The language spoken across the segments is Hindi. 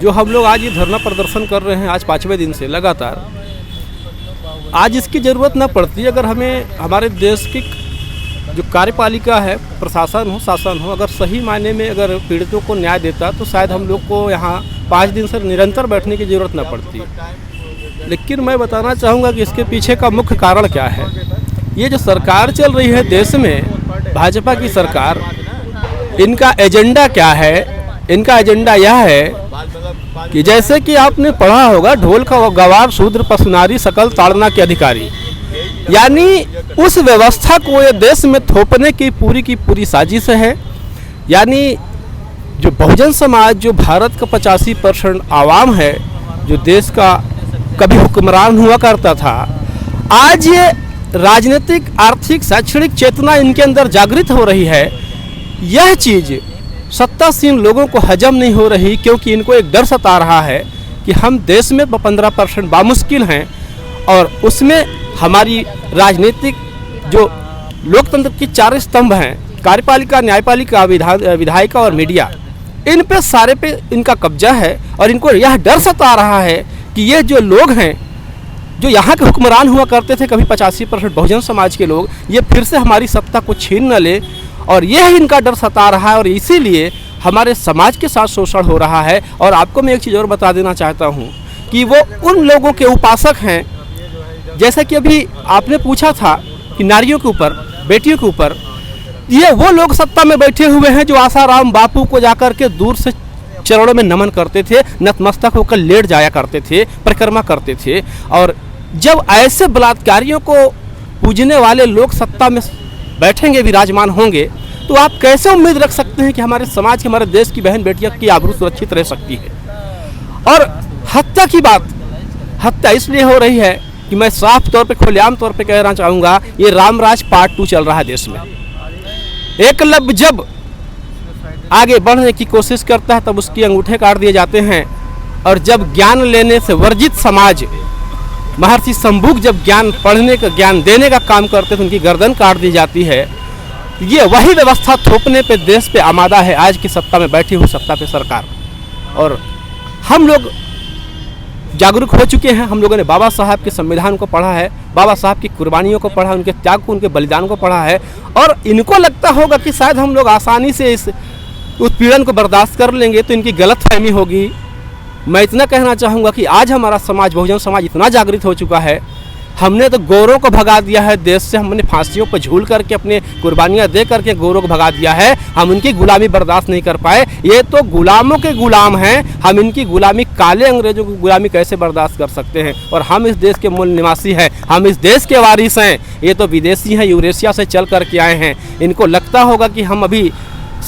जो हम लोग आज ये धरना प्रदर्शन कर रहे हैं आज 5वें दिन से लगातार, आज इसकी ज़रूरत ना पड़ती अगर हमें हमारे देश की जो कार्यपालिका है, प्रशासन हो, शासन हो, अगर सही मायने में अगर पीड़ितों को न्याय देता तो शायद हम लोग को यहाँ 5 दिन से निरंतर बैठने की ज़रूरत ना पड़ती। लेकिन मैं बताना चाहूँगा कि इसके पीछे का मुख्य कारण क्या है। ये जो सरकार चल रही है देश में, भाजपा की सरकार, इनका एजेंडा क्या है? इनका एजेंडा यह है कि जैसे कि आपने पढ़ा होगा, ढोल का गवार शूद्र पशुनारी सकल ताड़ना के अधिकारी, यानी उस व्यवस्था को ये देश में थोपने की पूरी साजिश है। यानी जो बहुजन समाज, जो भारत का 85% आवाम है, जो देश का कभी हुक्मरान हुआ करता था, आज ये राजनीतिक, आर्थिक, शैक्षणिक चेतना इनके अंदर जागृत हो रही है। यह चीज़ सत्तासीन लोगों को हजम नहीं हो रही, क्योंकि इनको एक डर सता रहा है कि हम देश में 15% बामुश्किल हैं और उसमें हमारी राजनीतिक जो लोकतंत्र की 4 स्तंभ हैं, कार्यपालिका, न्यायपालिका, विधायिका और मीडिया, इन पे सारे पे इनका कब्जा है। और इनको यह डर सता रहा है कि ये जो लोग हैं, जो यहाँ के हुक्मरान हुआ करते थे कभी 85% बहुजन समाज के लोग, ये फिर से हमारी सत्ता को छीन न ले, और यह इनका डर सता रहा है। और इसीलिए हमारे समाज के साथ शोषण हो रहा है। और आपको मैं एक चीज़ और बता देना चाहता हूँ कि वो उन लोगों के उपासक हैं, जैसा कि अभी आपने पूछा था कि नारियों के ऊपर, बेटियों के ऊपर, ये वो लोग सत्ता में बैठे हुए हैं जो आसाराम बापू को जाकर के दूर से चरणों में नमन करते थे, नतमस्तक होकर लेट जाया करते थे, परिक्रमा करते थे। और जब ऐसे बलात्कारियों को पूजने वाले लोग सत्ता में बैठेंगे, विराजमान होंगे, तो आप कैसे उम्मीद रख सकते हैं कि हमारे समाज की, हमारे देश की बहन बेटियों की आबरू सुरक्षित रह सकती है। और हत्या की बात, हत्या इसलिए हो रही है कि मैं साफ तौर पे, खुलेआम तौर पे कहना चाहूँगा, ये रामराज पार्ट 2 चल रहा है देश में। एकलव्य जब आगे बढ़ने की कोशिश करता है तब उसकी अंगूठे काट दिए जाते हैं, और जब ज्ञान लेने से वर्जित समाज, महर्षि शंभुक जब ज्ञान पढ़ने का, ज्ञान देने का काम करते तो उनकी गर्दन काट दी जाती है। ये वही व्यवस्था थोपने पे देश पे आमादा है आज की सत्ता में बैठी हुई सत्ता पे सरकार। और हम लोग जागरूक हो चुके हैं। हम लोगों ने बाबा साहब के संविधान को पढ़ा है, बाबा साहब की कुर्बानियों को पढ़ा, उनके त्याग को, उनके बलिदान को पढ़ा है। और इनको लगता होगा कि शायद हम लोग आसानी से इस उत्पीड़न को बर्दाश्त कर लेंगे, तो इनकी गलतफहमी होगी। मैं इतना कहना चाहूँगा कि आज हमारा समाज, बहुजन समाज, इतना जागृत हो चुका है, हमने तो गौरों को भगा दिया है देश से। हमने फांसियों पर झूल करके, अपने कुर्बानियाँ दे करके गौरों को भगा दिया है। हम उनकी गुलामी बर्दाश्त नहीं कर पाए। ये तो गुलामों के गुलाम हैं, हम इनकी गुलामी, काले अंग्रेजों की गुलामी कैसे बर्दाश्त कर सकते हैं? और हम इस देश के मूल निवासी हैं, हम इस देश के वारिस हैं। ये तो विदेशी हैं, यूरेशिया से चल करके आए हैं। इनको लगता होगा कि हम अभी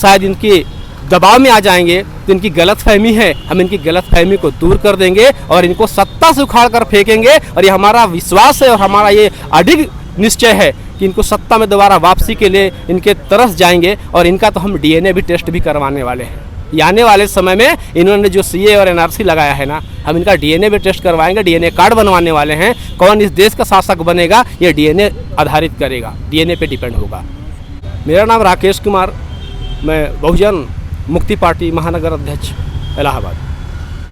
शायद इनकी दबाव में आ जाएंगे, तो इनकी गलतफहमी है। हम इनकी गलतफहमी को दूर कर देंगे और इनको सत्ता से उखाड़ कर फेंकेंगे। और ये हमारा विश्वास है और हमारा ये अडिग निश्चय है कि इनको सत्ता में दोबारा वापसी के लिए इनके तरस जाएंगे। और इनका तो हम DNA भी टेस्ट भी करवाने वाले हैं। ये आने वाले समय में इन्होंने जो CA और NRC लगाया है ना, हम इनका DNA भी टेस्ट करवाएंगे, DNA कार्ड बनवाने वाले हैं। कौन इस देश का शासक बनेगा, ये DNA आधारित करेगा, DNA पे डिपेंड होगा। मेरा नाम राकेश कुमार, मैं बहुजन मुक्ति पार्टी महानगर अध्यक्ष, इलाहाबाद।